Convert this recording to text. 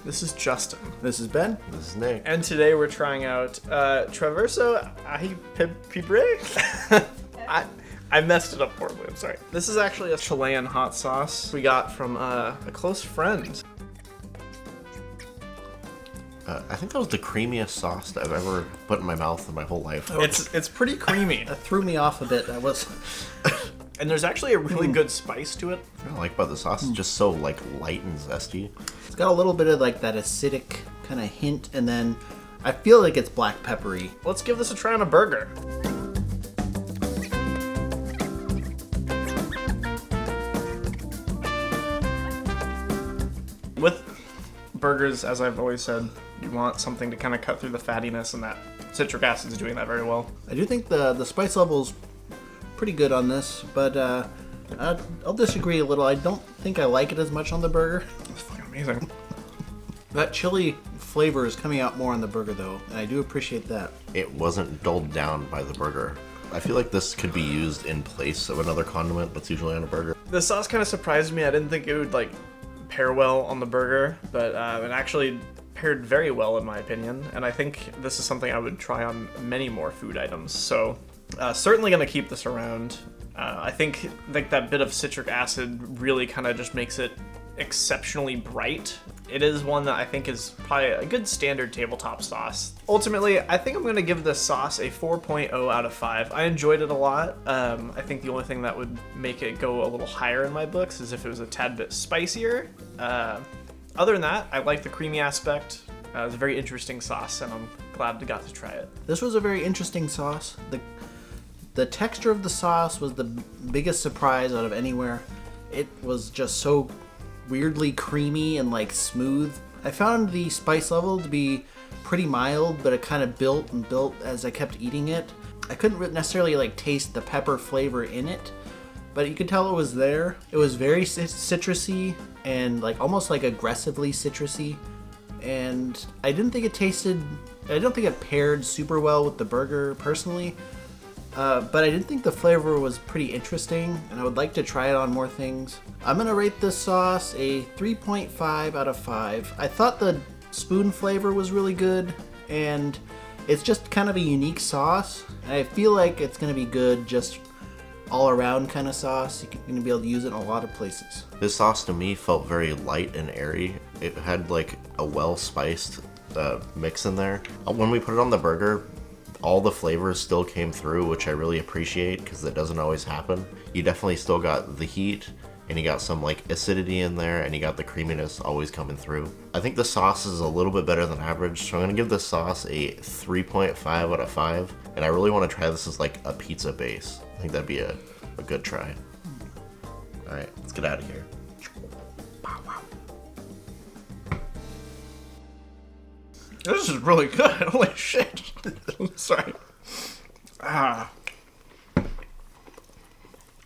This is Justin. This is Ben. This is Nick. And today we're trying out Traverso Aji Pebre. I messed it up horribly, I'm sorry. This is actually a Chilean hot sauce we got from a close friend. I think that was the creamiest sauce that I've ever put in my mouth in my whole life. It's pretty creamy. That threw me off a bit. That was... And there's actually a really good spice to it. What I like about the sauce is just so like light and zesty. It's got a little bit of like that acidic kind of hint, and then I feel like it's black peppery. Let's give this a try on a burger. With burgers, as I've always said, you want something to kind of cut through the fattiness, and that citric acid is doing that very well. I do think the spice level's pretty good on this, but I'll disagree a little. I don't think I like it as much on the burger. It's fucking amazing. That chili flavor is coming out more on the burger though, and I do appreciate that. It wasn't dulled down by the burger. I feel like this could be used in place of another condiment that's usually on a burger. The sauce kind of surprised me. I didn't think it would like pair well on the burger, but it actually paired very well in my opinion, and I think this is something I would try on many more food items. So certainly gonna keep this around. I think like that bit of citric acid really kind of just makes it exceptionally bright. It is one that I think is probably a good standard tabletop sauce. Ultimately, I think I'm going to give this sauce a 4.0 out of 5. I enjoyed it a lot. I think the only thing that would make it go a little higher in my books is if it was a tad bit spicier. Other than that, I like the creamy aspect. It's a very interesting sauce, and I'm glad I got to try it. This was a very interesting sauce. The texture of the sauce was the biggest surprise out of anywhere. It was just so weirdly creamy and like smooth. I found the spice level to be pretty mild, but it kind of built and built as I kept eating it. I couldn't necessarily like taste the pepper flavor in it, but you could tell it was there. It was very citrusy and like almost like aggressively citrusy, and I don't think it paired super well with the burger personally. But I did think the flavor was pretty interesting, and I would like to try it on more things. I'm going to rate this sauce a 3.5 out of 5. I thought the spoon flavor was really good, and it's just kind of a unique sauce. And I feel like it's going to be good just all around kind of sauce. You're going to be able to use it in a lot of places. This sauce to me felt very light and airy. It had like a well-spiced mix in there. When we put it on the burger, all the flavors still came through, which I really appreciate because that doesn't always happen. You definitely still got the heat, and you got some like acidity in there, and you got the creaminess always coming through. I think the sauce is a little bit better than average, so I'm gonna give this sauce a 3.5 out of 5, and I really want to try this as like a pizza base. I think that'd be a good try. Alright, let's get out of here. This is really good. Holy shit. Sorry.